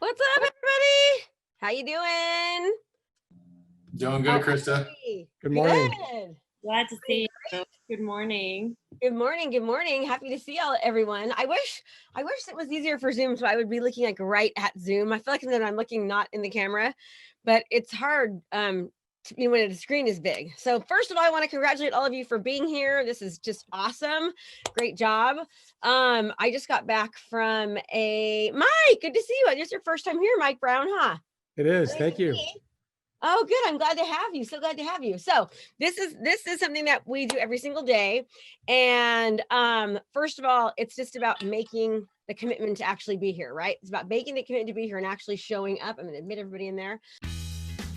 What's up, everybody? How you doing? Doing good, Krista. Hey. Good morning. Good. Glad to see you. Good morning. Good morning. Good morning. Happy to see everyone. I wish it was easier for Zoom, so I would be looking like right at Zoom. I feel like then I'm looking not in the camera, but it's hard when the screen is big. So first of all, I want to congratulate all of you for being here. This is just awesome. Great job. I just got back from Mike. Good to see you. It's your first time here, Mike Brown, huh? It is. Thank you. Oh, good. I'm glad to have you. So glad to have you. So this is something that we do every single day. And first of all, it's just about making the commitment to actually be here, right? It's about making the commitment to be here and actually showing up. I'm going to admit everybody in there.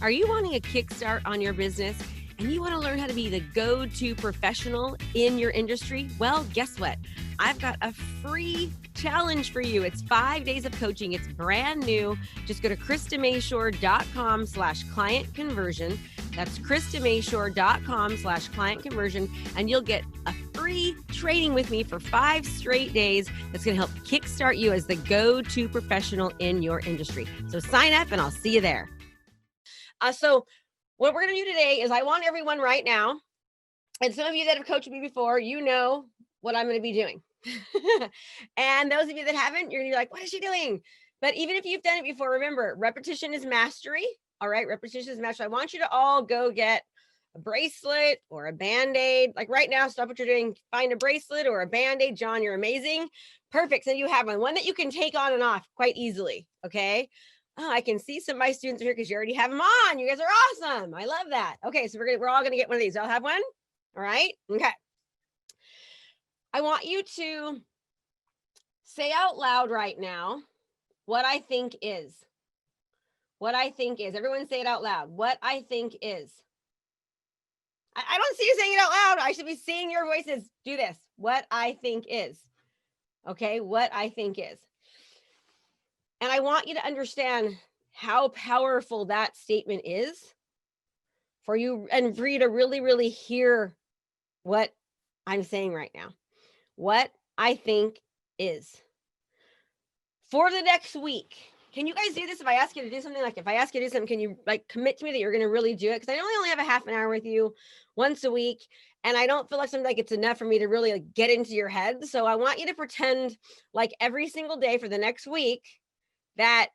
Are you wanting a kickstart on your business and you want to learn how to be the go-to professional in your industry? Well, guess what? I've got a free challenge for you. It's 5 days of coaching. It's brand new. Just go to KristaMashore.com/client conversion. That's KristaMashore.com/client conversion. And you'll get a free training with me for 5 straight days. That's going to help kickstart you as the go-to professional in your industry. So sign up and I'll see you there. So what we're going to do today is I want everyone right now, and some of you that have coached me before, you know what I'm going to be doing. And those of you that haven't, you're going to be like, what is she doing? But even if you've done it before, remember, repetition is mastery. All right. Repetition is mastery. I want you to all go get a bracelet or a Band-Aid. Like right now, stop what you're doing. Find a bracelet or a Band-Aid. John, you're amazing. Perfect. So you have one that you can take on and off quite easily. Okay. Oh, I can see some of my students are here because you already have them on. You guys are awesome. I love that. Okay. So we're all going to get one of these. I'll have one. All right. Okay. I want you to say out loud right now what I think is. What I think is. Everyone say it out loud. What I think is. I don't see you saying it out loud. I should be seeing your voices. Do this. What I think is. Okay. What I think is. And I want you to understand how powerful that statement is for you and for you to really, really hear what I'm saying right now. What I think is. For the next week, can you guys do this? If I ask you to do something, like if I ask you to do something, can you like commit to me that you're going to really do it? Because I only have a half an hour with you once a week. And I don't feel like something like it's enough for me to really like get into your head. So I want you to pretend like every single day for the next week that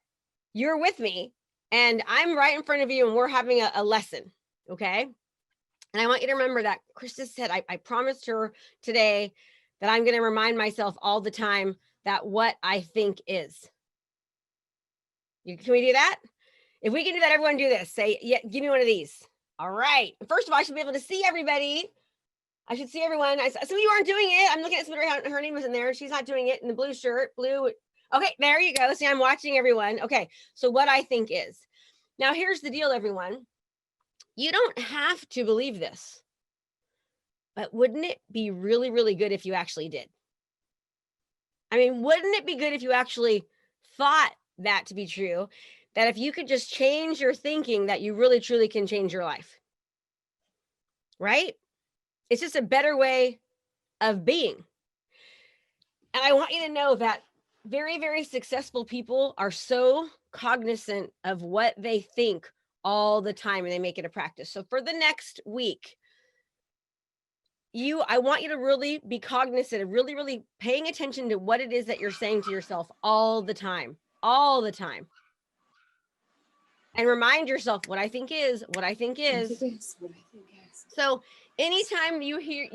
you're with me and I'm right in front of you and we're having a lesson. Okay. And I want you to remember that Krista said, I promised her today that I'm going to remind myself all the time that what I think is. Can we do that? If we can do that, everyone do this. Say, yeah, give me one of these. All right. First of all, I should be able to see everybody. I should see everyone. Some of you aren't doing it. I'm looking at somebody, her name was in there. She's not doing it in the blue shirt, blue. Okay, there you go. See, I'm watching everyone. Okay, so what I think is. Now, here's the deal, everyone. You don't have to believe this, but wouldn't it be really, really good if you actually did? I mean, wouldn't it be good if you actually thought that to be true, that if you could just change your thinking, that you really, truly can change your life, right? It's just a better way of being. And I want you to know that very, very successful people are so cognizant of what they think all the time and they make it a practice. So for the next week, I want you to really be cognizant of really, really paying attention to what it is that you're saying to yourself all the time, and remind yourself what I think is, what I think is. So anytime you hear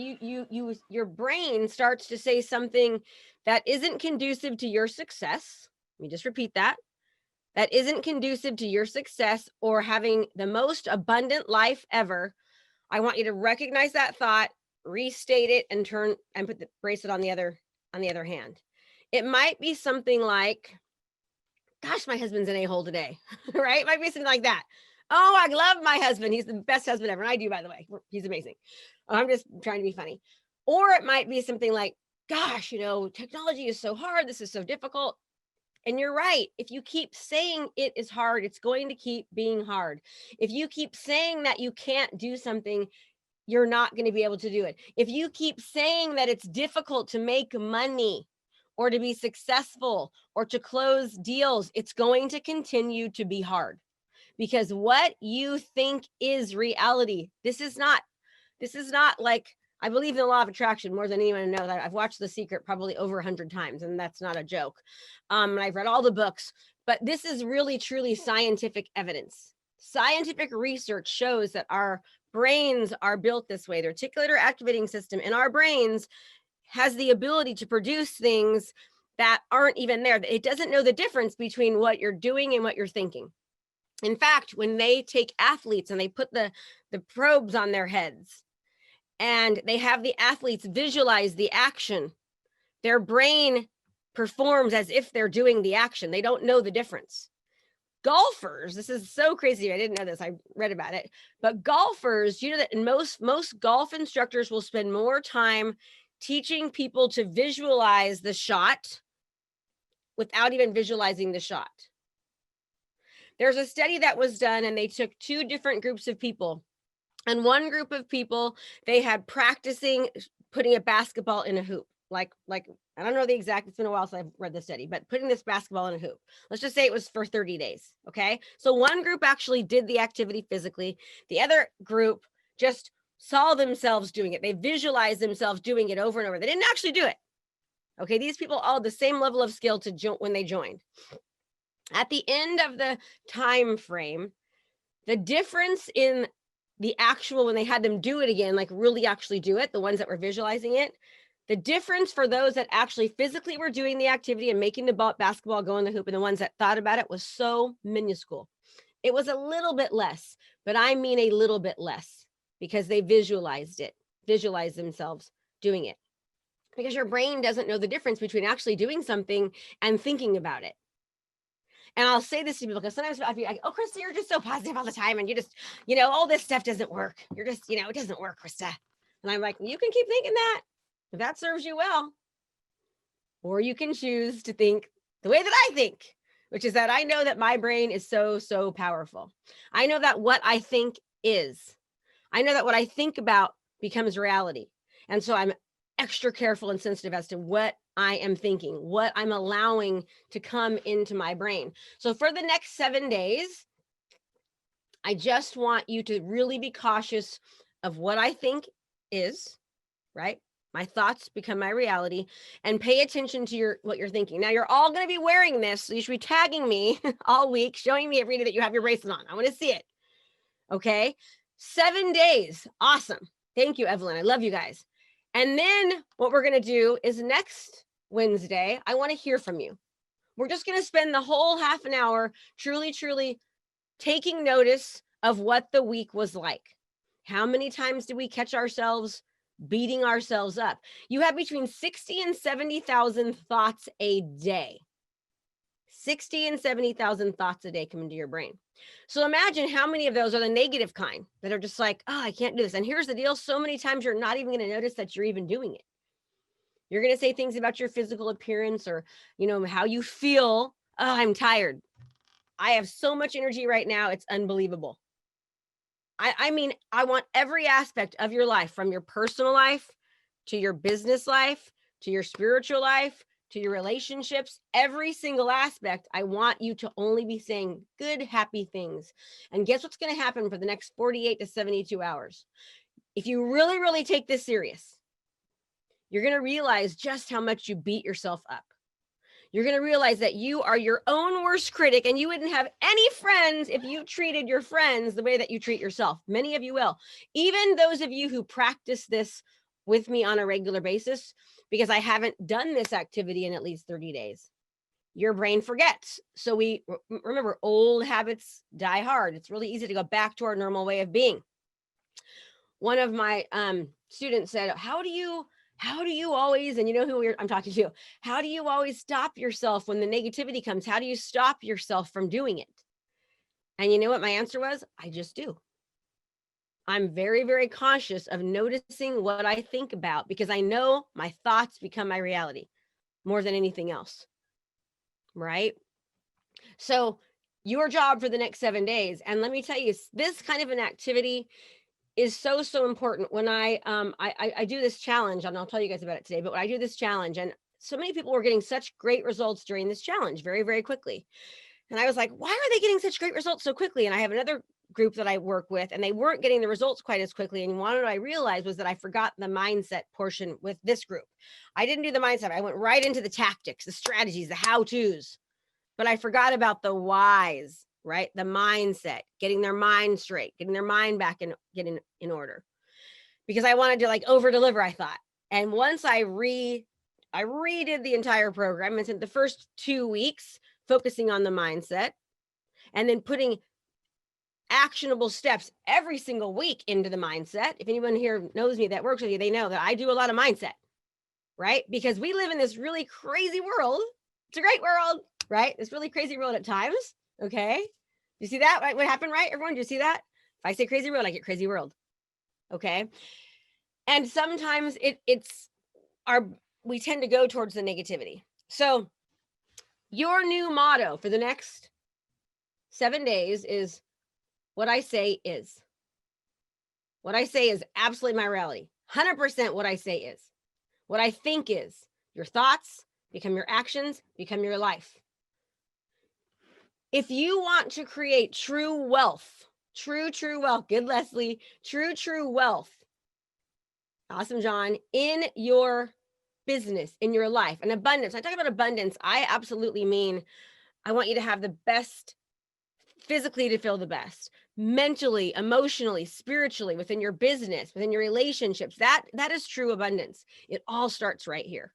your brain starts to say something that isn't conducive to your success, let me just repeat that isn't conducive to your success or having the most abundant life ever, I want you to recognize that thought, restate it, and turn and put the bracelet on the other hand. It might be something like, gosh, my husband's an a-hole today, right? It might be something like that. Oh, I love my husband. He's the best husband ever. And I do, by the way. He's amazing. I'm just trying to be funny. Or it might be something like, gosh, technology is so hard. This is so difficult. And you're right. If you keep saying it is hard, it's going to keep being hard. If you keep saying that you can't do something, you're not going to be able to do it. If you keep saying that it's difficult to make money, or to be successful or to close deals, it's going to continue to be hard, because what you think is reality. This is not like, I believe in the law of attraction more than anyone knows. I've watched The Secret probably over 100 times, and that's not a joke. And I've read all the books, but this is really, truly scientific evidence. Scientific research shows that our brains are built this way. The reticular activating system in our brains has the ability to produce things that aren't even there. It doesn't know the difference between what you're doing and what you're thinking. In fact, when they take athletes and they put the probes on their heads and they have the athletes visualize the action, their brain performs as if they're doing the action. They don't know the difference. Golfers, this is so crazy. I didn't know this. I read about it. But golfers, you know that most golf instructors will spend more time teaching people to visualize the shot without even visualizing the shot. There's a study that was done, and they took two different groups of people. And one group of people, they had practicing putting a basketball in a hoop. Like I don't know the exact, it's been a while since I've read the study, but putting this basketball in a hoop. Let's just say it was for 30 days, okay? So one group actually did the activity physically. The other group just saw themselves doing it. They visualized themselves doing it over and over. They didn't actually do it, okay? These people all had the same level of skill when they joined. At the end of the time frame, the difference in the actual, when they had them do it again, like really actually do it, the ones that were visualizing it, the difference for those that actually physically were doing the activity and making the basketball go in the hoop and the ones that thought about it was so minuscule. It was a little bit less, but I mean a little bit less, because they visualized themselves doing it. Because your brain doesn't know the difference between actually doing something and thinking about it. And I'll say this to people because sometimes I'll be like, oh, Krista, you're just so positive all the time. And you just, all this stuff doesn't work. You're just, it doesn't work, Krista. And I'm like, you can keep thinking that if that serves you well. Or you can choose to think the way that I think, which is that I know that my brain is so, so powerful. I know that what I think is. I know that what I think about becomes reality. And so I'm extra careful and sensitive as to what I am thinking, what I'm allowing to come into my brain. So for the next 7 days, I just want you to really be cautious of what I think is, right? My thoughts become my reality, and pay attention to what you're thinking. Now, you're all going to be wearing this, so you should be tagging me all week, showing me every day that you have your bracelet on. I want to see it. Okay? 7 days. Awesome. Thank you, Evelyn. I love you guys. And then what we're going to do is next Wednesday, I want to hear from you. We're just going to spend the whole half an hour truly, truly taking notice of what the week was like. How many times did we catch ourselves beating ourselves up? You have between 60 and 70,000 thoughts a day. 60 and 70,000 thoughts a day come into your brain. So imagine how many of those are the negative kind that are just like, oh, I can't do this. And here's the deal. So many times you're not even going to notice that you're even doing it. You're going to say things about your physical appearance or, how you feel. Oh, I'm tired. I have so much energy right now. It's unbelievable. I mean, I want every aspect of your life, from your personal life to your business life, to your spiritual life, to your relationships, every single aspect. I want you to only be saying good, happy things. And guess what's going to happen for the next 48 to 72 hours? If you really, really take this serious, you're going to realize just how much you beat yourself up. You're going to realize that you are your own worst critic, and you wouldn't have any friends if you treated your friends the way that you treat yourself. Many of you will. Even those of you who practice this with me on a regular basis, because I haven't done this activity in at least 30 days. Your brain forgets. So we remember, old habits die hard. It's really easy to go back to our normal way of being. One of my students said, how do you always, and you know who I'm talking to, how do you always stop yourself when the negativity comes? How do you stop yourself from doing it? And you know what my answer was? I just do. I'm very, very conscious of noticing what I think about, because I know my thoughts become my reality more than anything else, right? So your job for the next 7 days, and let me tell you, this kind of an activity is so, so important. When I do this challenge, and I'll tell you guys about it today, but when I do this challenge, and so many people were getting such great results during this challenge very, very quickly. And I was like, why are they getting such great results so quickly? And I have another group that I work with, and they weren't getting the results quite as quickly. And what I realized was that I forgot the mindset portion with this group. I didn't do the mindset. I went right into the tactics, the strategies, the how-tos, but I forgot about the whys, right? The mindset, getting their mind straight, getting their mind back and getting in order. Because I wanted to like over deliver, I thought. And once I redid the entire program, and spent the first 2 weeks focusing on the mindset and then putting actionable steps every single week into the mindset. If anyone here knows me that works with you, they know that I do a lot of mindset, right? Because we live in this really crazy world. It's a great world, right? This really crazy world at times. Okay. You see that? What happened, right? Everyone, do you see that? If I say crazy world, I get crazy world. Okay. And sometimes we tend to go towards the negativity. So your new motto for the next 7 days is what I say is. What I say is absolutely my reality. 100% what I say is. What I think is. Your thoughts become your actions, become your life. If you want to create true wealth, true wealth, good Leslie, true wealth, awesome John, in your business, in your life, and abundance. When I talk about abundance, I absolutely mean I want you to have the best physically, to feel the best, mentally, emotionally, spiritually, within your business, within your relationships. That is true abundance. It all starts right here.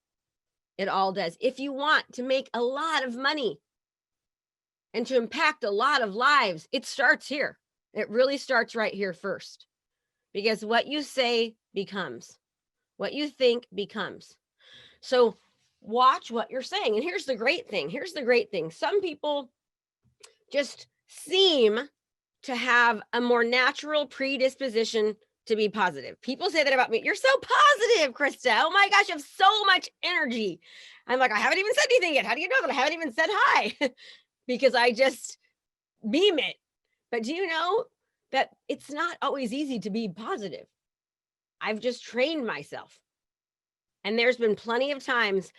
It all does. If you want to make a lot of money and to impact a lot of lives, it starts here. It really starts right here first, because what you say becomes, what you think becomes. So watch what you're saying. And here's the great thing. Some people just seem to have a more natural predisposition to be positive. People say that about me. You're so positive, Krista. Oh my gosh, you have so much energy. I'm like, I haven't even said anything yet. How do you know that I haven't even said hi? Because I just beam it. But do you know that it's not always easy to be positive? I've just trained myself. And there's been plenty of times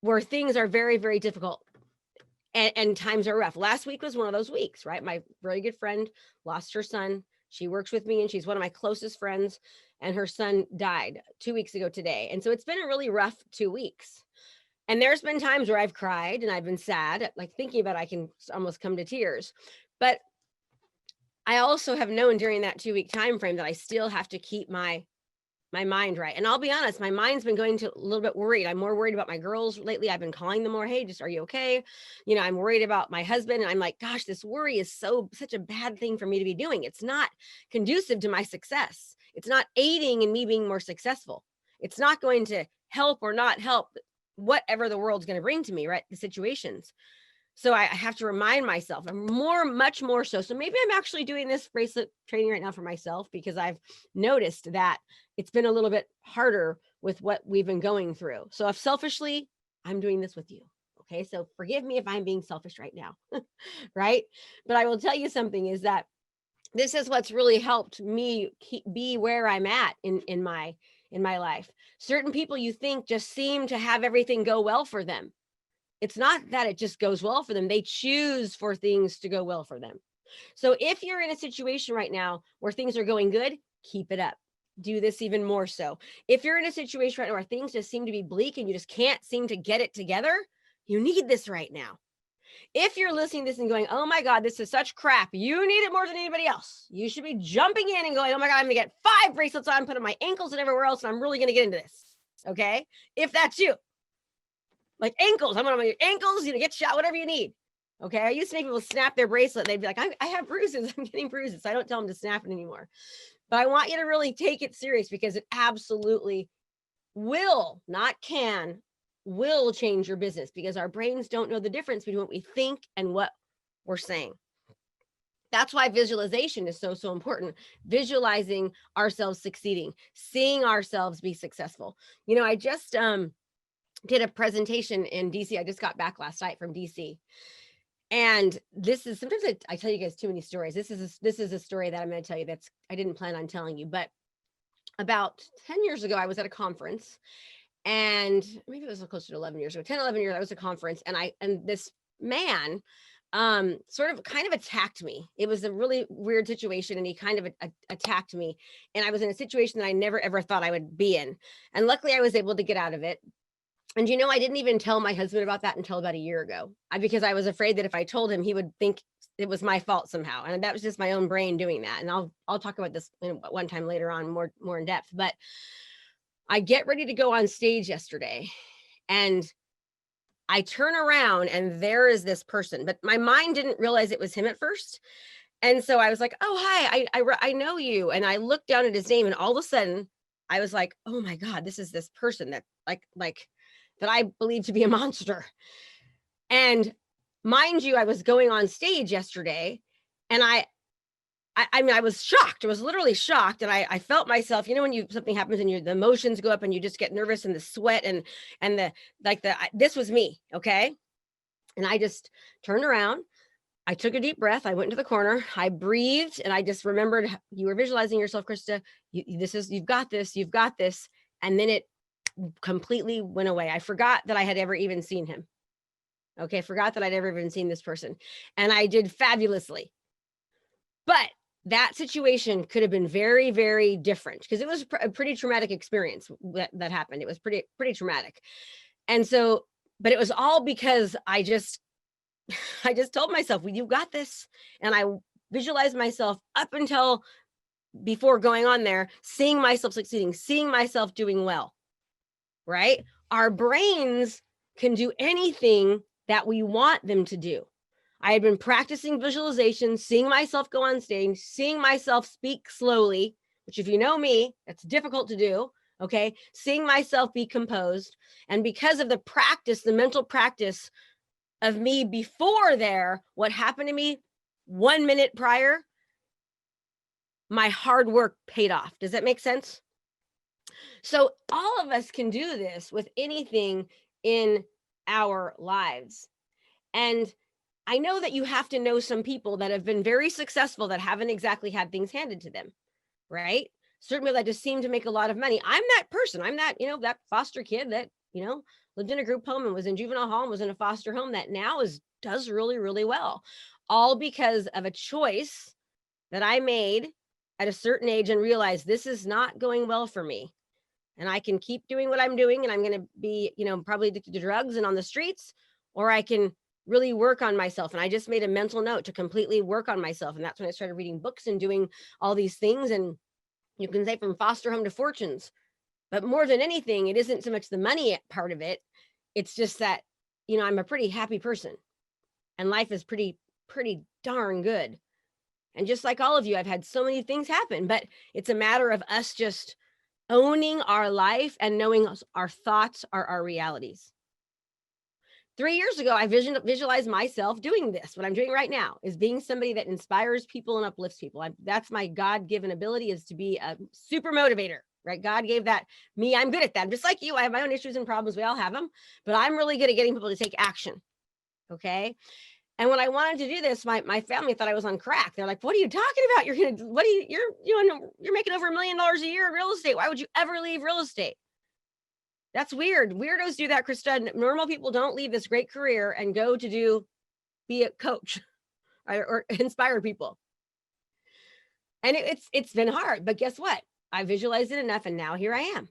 where things are very, very difficult and times are rough. Last week was one of those weeks, right? My very good friend lost her son. She works with me and she's one of my closest friends, and her son died 2 weeks ago today. And so it's been a really rough 2 weeks. And there's been times where I've cried and I've been sad, like thinking about it, I can almost come to tears. But I also have known during that 2-week time frame that I still have to keep my mind right. And I'll be honest, my mind's been going to a little bit worried. I'm more worried about my girls lately. I've been calling them more. Hey, just, are you okay? You know, I'm worried about my husband. And I'm like, gosh, this worry is such a bad thing for me to be doing. It's not conducive to my success. It's not aiding in me being more successful. It's not going to help or not help whatever the world's going to bring to me, right? The situations. So I have to remind myself, much more so. So maybe I'm actually doing this bracelet training right now for myself, because I've noticed that it's been a little bit harder with what we've been going through. So if selfishly, I'm doing this with you. Okay. So forgive me if I'm being selfish right now. Right. But I will tell you something, is that this is what's really helped me be where I'm at in my life. Certain people you think just seem to have everything go well for them. It's not that it just goes well for them. They choose for things to go well for them. So if you're in a situation right now where things are going good, keep it up. Do this even more so. If you're in a situation right now where things just seem to be bleak and you just can't seem to get it together, you need this right now. If you're listening to this and going, oh my God, this is such crap, you need it more than anybody else. You should be jumping in and going, oh my God, I'm gonna get 5 bracelets on, put on my ankles and everywhere else, and I'm really gonna get into this. Okay. If that's you. Like ankles, I'm on my ankles, get shot, whatever you need. Okay. I used to make people snap their bracelet. They'd be like, I have bruises. I'm getting bruises. So I don't tell them to snap it anymore. But I want you to really take it serious, because it absolutely will, not can, will change your business, because our brains don't know the difference between what we think and what we're saying. That's why visualization is so important. Visualizing ourselves succeeding, seeing ourselves be successful. I just, did a presentation in DC. I just got back last night from DC. And this is, sometimes I tell you guys too many stories. This is a story that I'm going to tell you I didn't plan on telling you, but about 10 years ago, I was at a conference And maybe it was closer to 11 years ago, 10, 11 years, I was at a conference, and this man sort of kind of attacked me. It was a really weird situation, and he kind of attacked me. And I was in a situation that I never ever thought I would be in. And luckily I was able to get out of it. And I didn't even tell my husband about that until about a year ago, because I was afraid that if I told him, he would think it was my fault somehow. And that was just my own brain doing that. And I'll talk about this one time later on, more in depth. But I get ready to go on stage yesterday, and I turn around and there is this person, but my mind didn't realize it was him at first. And so I was like, oh, hi, I know you. And I looked down at his name, and all of a sudden I was like, oh my God, this is this person that like that I believe to be a monster. And mind you, I was going on stage yesterday, and I mean, I was shocked. I was literally shocked. And I felt myself, when something happens and the emotions go up and you just get nervous, and the sweat and this was me. Okay. And I just turned around. I took a deep breath. I went into the corner. I breathed, and I just remembered, you were visualizing yourself, Krista. You've got this. You've got this. And then it completely went away. I forgot that I had ever even seen him. Okay. Forgot that I'd ever even seen this person. And I did fabulously. But that situation could have been very, very different, because it was a pretty traumatic experience that happened. It was pretty traumatic. And so, but it was all because I just told myself, well, you got this. And I visualized myself up until before going on there, seeing myself succeeding, seeing myself doing well, right? Our brains can do anything that we want them to do. I had been practicing visualization, seeing myself go on stage, seeing myself speak slowly, which, if you know me, that's difficult to do. Okay. Seeing myself be composed. And because of the practice, the mental practice of me before there, what happened to me 1 minute prior, my hard work paid off. Does that make sense? So all of us can do this with anything in our lives. And I know that you have to know some people that have been very successful that haven't exactly had things handed to them, right? Certain people that just seem to make a lot of money. I'm that person. I'm that, that foster kid that, lived in a group home and was in juvenile hall and was in a foster home that now does really, really well. All because of a choice that I made at a certain age and realized this is not going well for me. And I can keep doing what I'm doing, and I'm going to be, probably addicted to drugs and on the streets, or I can really work on myself. And I just made a mental note to completely work on myself. And that's when I started reading books and doing all these things. And you can say from foster home to fortunes, but more than anything, it isn't so much the money part of it. It's just that, I'm a pretty happy person, and life is pretty darn good. And just like all of you, I've had so many things happen, but it's a matter of us just owning our life and knowing our thoughts are our realities. 3 years ago, I visualized myself doing this. What I'm doing right now is being somebody that inspires people and uplifts people. That's my God-given ability, is to be a super motivator, right? God gave that me. I'm good at that. I'm just like you. I have my own issues and problems. We all have them, but I'm really good at getting people to take action. Okay. And when I wanted to do this, my family thought I was on crack. They're like, what are you talking about? You're making over $1 million a year in real estate. Why would you ever leave real estate? That's weird. Weirdos do that, Krista. Normal people don't leave this great career and go to be a coach or inspire people. And it's been hard, but guess what? I visualized it enough, and now here I am.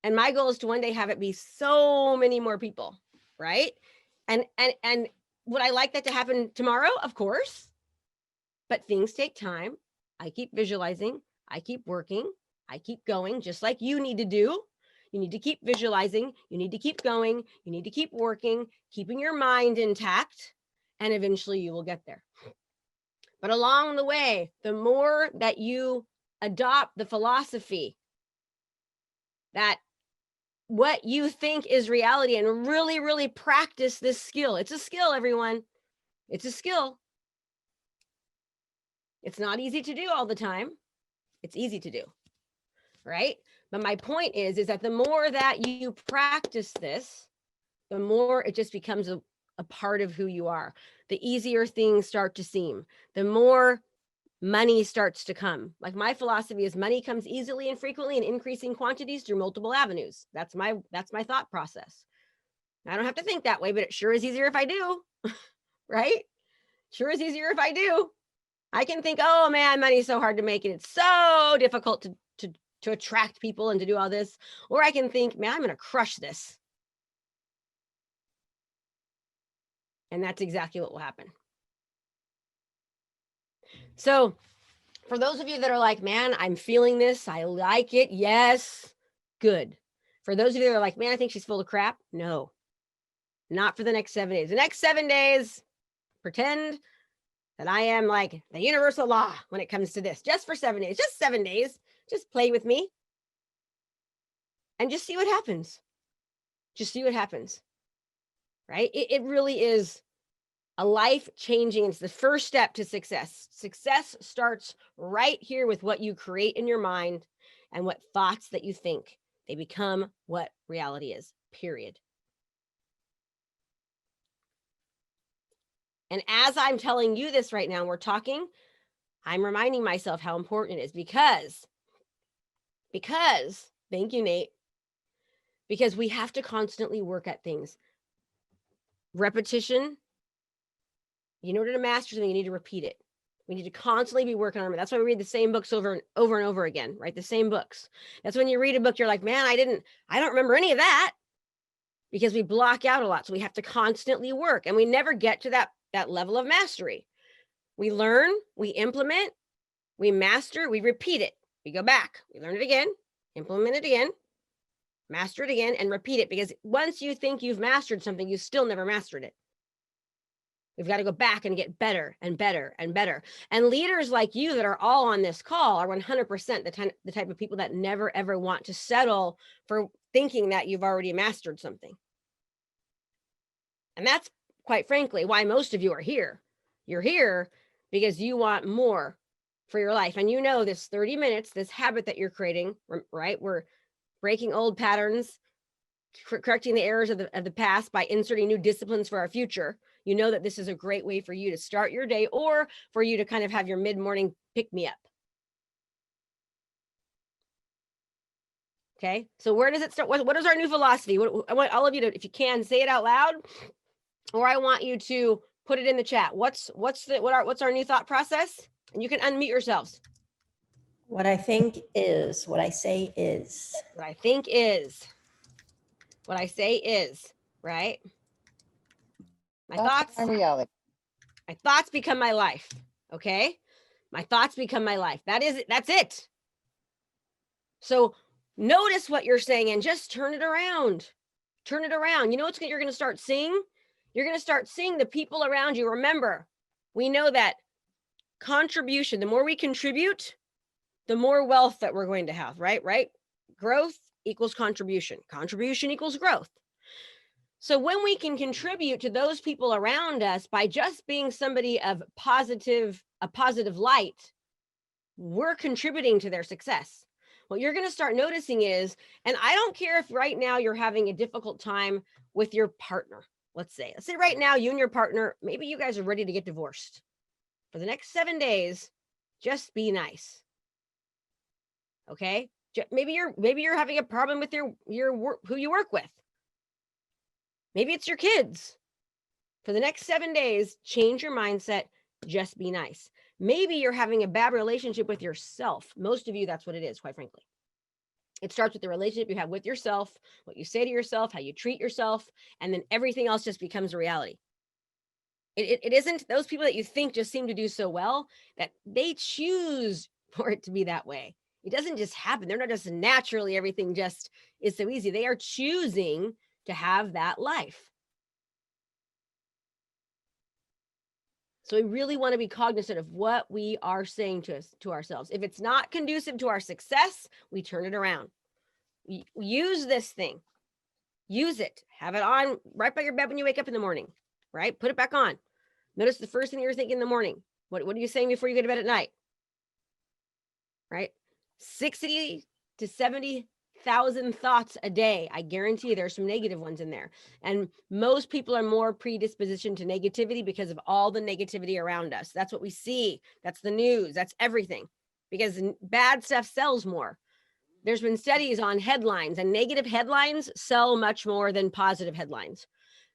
And my goal is to one day have it be so many more people, right? And would I like that to happen tomorrow? Of course. But things take time. I keep visualizing. I keep working. I keep going, just like you need to do. You need to keep visualizing. You need to keep going. You need to keep working, keeping your mind intact, and eventually you will get there. But along the way, the more that you adopt the philosophy that what you think is reality, and really, really practice this skill. It's a skill, everyone. It's a skill. It's not easy to do all the time. It's easy to do, right? But my point is that the more that you practice this, the more it just becomes a part of who you are. The easier things start to seem. The more money starts to come. Like my philosophy is money comes easily and frequently in increasing quantities through multiple avenues. That's my thought process. I don't have to think that way, but it sure is easier if I do, right? Sure is easier if I do. I can think, oh man, money's so hard to make and it's so difficult to attract people and to do all this. Or I can think, man, I'm going to crush this. And that's exactly what will happen. So for those of you that are like, man, I'm feeling this, I like it. Yes, good. For those of you that are like, man, I think she's full of crap. No, not for the next 7 days. The next 7 days, pretend that I am like the universal law when it comes to this, just for 7 days, just 7 days, just play with me and just see what happens. Just see what happens, right? It really is a life-changing, it's the first step to success. Success starts right here with what you create in your mind and what thoughts that you think. They become what reality is, period. And as I'm telling you this right now, we're talking, I'm reminding myself how important it is because, thank you, Nate, because we have to constantly work at things. Repetition, in order to master something, you need to repeat it. We need to constantly be working on it. That's why we read the same books over and over again, right? The same books. That's when you read a book, you're like, man, I don't remember any of that, because we block out a lot. So we have to constantly work, and we never get to that level of mastery. We learn, we implement, we master, we repeat it. We go back, we learn it again, implement it again, master it again, and repeat it. Because once you think you've mastered something, you still never mastered it. We've got to go back and get better and better and better. And leaders like you that are all on this call are 100% the type of people that never, ever want to settle for thinking that you've already mastered something. And that's, quite frankly, why most of you are here. You're here because you want more for your life. And you know this 30 minutes, this habit that you're creating, right? We're breaking old patterns, correcting the errors of the past by inserting new disciplines for our future. You know that this is a great way for you to start your day, or for you to kind of have your mid-morning pick-me-up. Okay, so where does it start? What is our new philosophy? I want all of you to, if you can, say it out loud, or I want you to put it in the chat. What's our new thought process? And you can unmute yourselves. What I think is, what I say is. What I think is, what I say is, right? My thoughts, my reality. my thoughts become my life. Okay, my thoughts become my life. That's it. So notice what you're saying and just turn it around. Turn it around. You know what you're going to start seeing? You're going to start seeing the people around you. Remember, we know that contribution, the more we contribute, the more wealth that we're going to have, right? Growth equals contribution. Contribution equals growth. So when we can contribute to those people around us by just being somebody of a positive light, we're contributing to their success. What you're going to start noticing is, and I don't care if right now you're having a difficult time with your partner. Let's say right now you and your partner, maybe you guys are ready to get divorced. For the next 7 days, just be nice. Okay? Maybe you're having a problem with your work, who you work with. Maybe it's your kids. For the next 7 days, change your mindset, just be nice. Maybe you're having a bad relationship with yourself. Most of you, that's what it is, quite frankly. It starts with the relationship you have with yourself, what you say to yourself, how you treat yourself, and then everything else just becomes a reality. It isn't those people that you think just seem to do so well, that they choose for it to be that way. It doesn't just happen. They're not just naturally, everything just is so easy. They are choosing to have that life. So we really want to be cognizant of what we are saying to ourselves. If it's not conducive to our success, we turn it around. Use this thing. Use it. Have it on right by your bed when you wake up in the morning, right? Put it back on. Notice the first thing you're thinking in the morning. What are you saying before you go to bed at night? Right? 60 to 70 8,000 thoughts a day. I guarantee you there's some negative ones in there. And most people are more predispositioned to negativity because of all the negativity around us. That's what we see. That's the news. That's everything. Because bad stuff sells more. There's been studies on headlines, and negative headlines sell much more than positive headlines.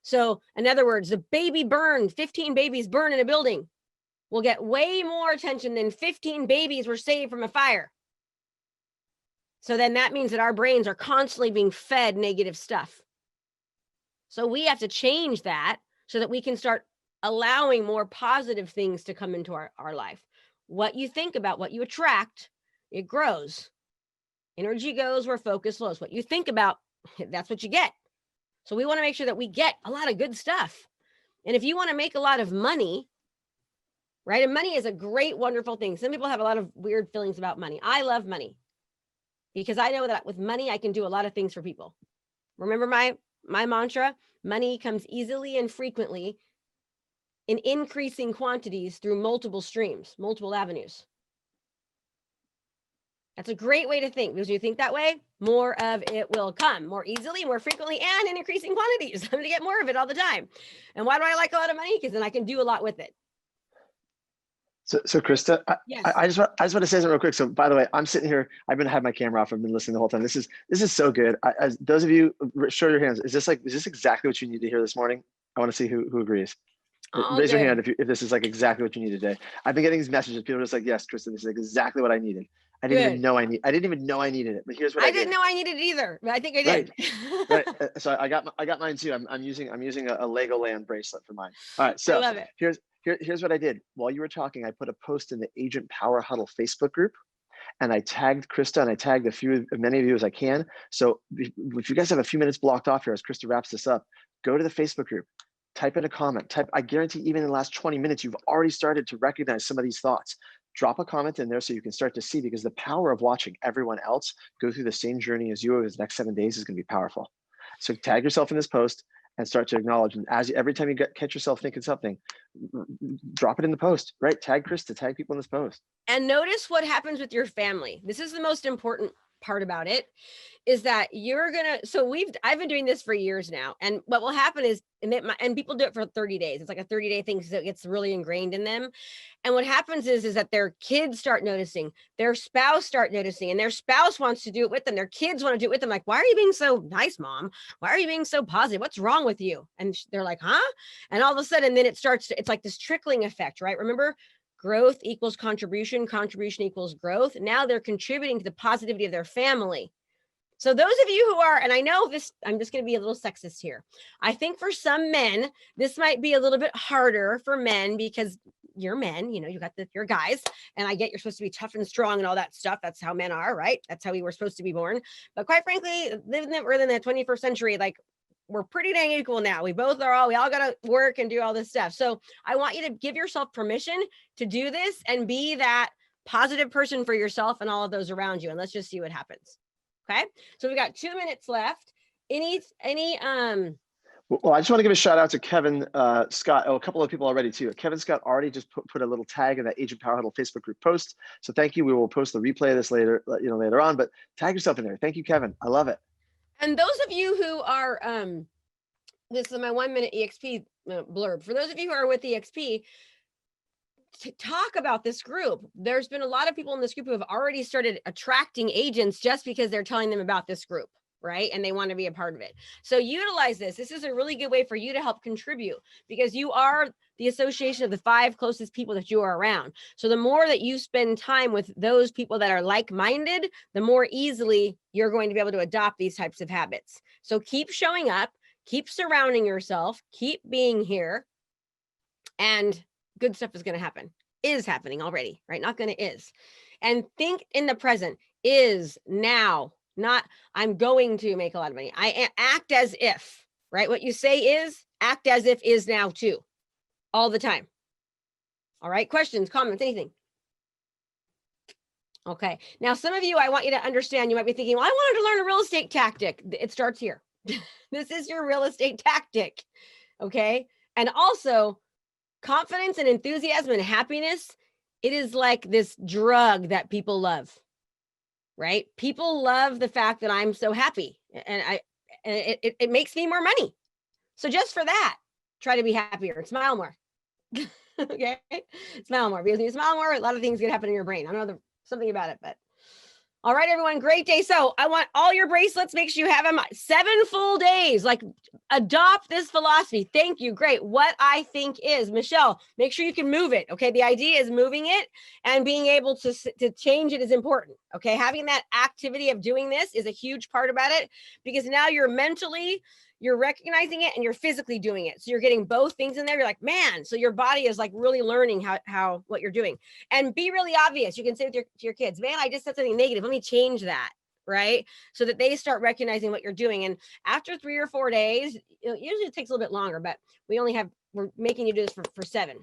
So in other words, the baby burned, 15 babies burned in a building will get way more attention than 15 babies were saved from a fire. So then that means that our brains are constantly being fed negative stuff. So we have to change that so that we can start allowing more positive things to come into our life. What you think about, what you attract, it grows. Energy goes where focus flows. What you think about, that's what you get. So we want to make sure that we get a lot of good stuff. And if you want to make a lot of money, right? And money is a great, wonderful thing. Some people have a lot of weird feelings about money. I love money because I know that with money, I can do a lot of things for people. Remember my mantra, money comes easily and frequently in increasing quantities through multiple streams, multiple avenues. That's a great way to think, because you think that way, more of it will come more easily, more frequently, and in increasing quantities. I'm going to get more of it all the time. And why do I like a lot of money? Because then I can do a lot with it. So Krista, Yes. I just want to say something real quick. So by the way, I'm sitting here. I've been having my camera off. I've been listening the whole time. This is so good. As those of you, show your hands. Is this exactly what you need to hear this morning? I want to see who agrees. Raise your hand if this is like exactly what you need today. I've been getting these messages. People are just like, yes, Krista, this is exactly what I needed. I didn't even know I needed it. But here's what I didn't know I needed it either, but I think I did. Right. So I got mine too. I'm using a Legoland bracelet for mine. All right. So I love it. Here's what I did. While you were talking, I put a post in the Agent Power Huddle Facebook group, and I tagged Krista, and I tagged many of you as I can. So if you guys have a few minutes blocked off here as Krista wraps this up, go to the Facebook group, type in a comment. I guarantee even in the last 20 minutes, you've already started to recognize some of these thoughts. Drop a comment in there so you can start to see, because the power of watching everyone else go through the same journey as you over the next 7 days is going to be powerful. So tag yourself in this post and start to acknowledge. And every time you catch yourself thinking something, drop it in the post, right? Tag Krista, tag people in this post. And notice what happens with your family. This is the most important part about it, is that I've been doing this for years now. And what will happen is, and people do it for 30 days. It's like a 30-day thing, so it gets really ingrained in them. And what happens is that their kids start noticing, their spouse start noticing, and their spouse wants to do it with them. Their kids want to do it with them. Like, why are you being so nice, mom? Why are you being so positive? What's wrong with you? And they're like, huh? And all of a sudden, then it's like this trickling effect, right? Remember, growth equals contribution, contribution equals growth. Now they're contributing to the positivity of their family. So those of you who are, and I know this, I'm just going to be a little sexist here. I think for some men, this might be a little bit harder for men, because you're men, you got you're guys, and I get you're supposed to be tough and strong and all that stuff. That's how men are, right? That's how we were supposed to be born. But quite frankly, we're in the 21st century, like, we're pretty dang equal now. We all got to work and do all this stuff. So I want you to give yourself permission to do this and be that positive person for yourself and all of those around you. And let's just see what happens. Okay. So we got 2 minutes left. Well, I just want to give a shout out to Kevin Scott. A couple of people already too. Kevin Scott already just put a little tag in that Agent Power Huddle Facebook group post. So thank you. We will post the replay of this later on, but tag yourself in there. Thank you, Kevin. I love it. And those of you who are, this is my 1 minute EXP blurb. For those of you who are with EXP, to talk about this group. There's been a lot of people in this group who have already started attracting agents just because they're telling them about this group, right? And they want to be a part of it. So utilize this. This is a really good way for you to help contribute, because you are the association of the 5 closest people that you are around. So the more that you spend time with those people that are like-minded, the more easily you're going to be able to adopt these types of habits. So keep showing up, keep surrounding yourself, keep being here, and good stuff is going to happen. Is happening already, right? Not going to is. And think in the present. Is now, not I'm going to make a lot of money. I act as if, right? What you say is, act as if is now too, all the time. All right. Questions, comments, anything? Okay. Now, some of you, I want you to understand, you might be thinking, well, I wanted to learn a real estate tactic. It starts here. This is your real estate tactic. Okay. And also, confidence and enthusiasm and happiness, it is like this drug that people love, right? People love the fact that I'm so happy, and it makes me more money. So just for that, try to be happier, smile more. Okay, smile more, because when you smile more, a lot of things can happen in your brain. I don't know something about it, but all right, everyone, great day. So I want all your bracelets. Make sure you have them 7 full days. Like, adopt this philosophy. Thank you. Great. What I think is, Michelle, make sure you can move it. Okay. The idea is moving it, and being able to change it is important. Okay. Having that activity of doing this is a huge part about it, because now you're recognizing it and you're physically doing it. So you're getting both things in there. You're like, man, so your body is like really learning how what you're doing. And be really obvious. You can say to your kids, man, I just said something negative. Let me change that, right? So that they start recognizing what you're doing. And after 3 or 4 days, usually it takes a little bit longer, but we're making you do this for 7.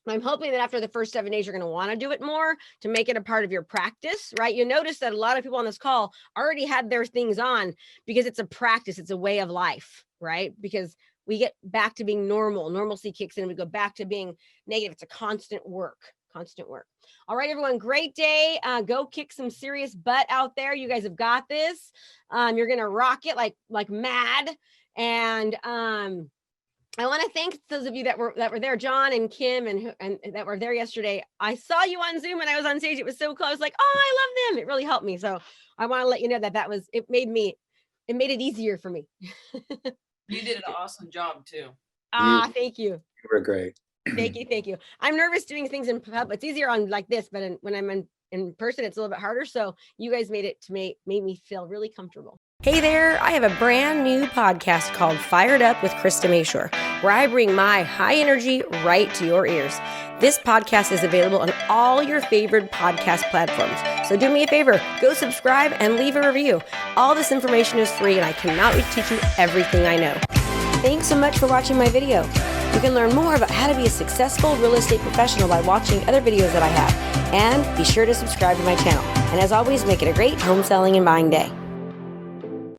I'm hoping that after the first 7 days, you're going to want to do it more to make it a part of your practice, right? You notice that a lot of people on this call already had their things on because it's a practice. It's a way of life, right? Because we get back to being normal. Normalcy kicks in. We go back to being negative. It's a constant work. All right, everyone, great day. Go kick some serious butt out there. You guys have got this. You're going to rock it like mad. And I want to thank those of you that were there, John and Kim, and that were there yesterday. I saw you on Zoom and I was on stage. It was so close. Like, oh, I love them. It really helped me. So I want to let you know it made it easier for me. You did an awesome job too. Thank you. You were great. Thank you. I'm nervous doing things in pub. It's easier on like this, but when I'm in person, it's a little bit harder. So you guys made me feel really comfortable. Hey there, I have a brand new podcast called Fired Up with Krista Mashore, where I bring my high energy right to your ears. This podcast is available on all your favorite podcast platforms. So do me a favor, go subscribe and leave a review. All this information is free, and I cannot wait to teach you everything I know. Thanks so much for watching my video. You can learn more about how to be a successful real estate professional by watching other videos that I have. And be sure to subscribe to my channel. And as always, make it a great home selling and buying day.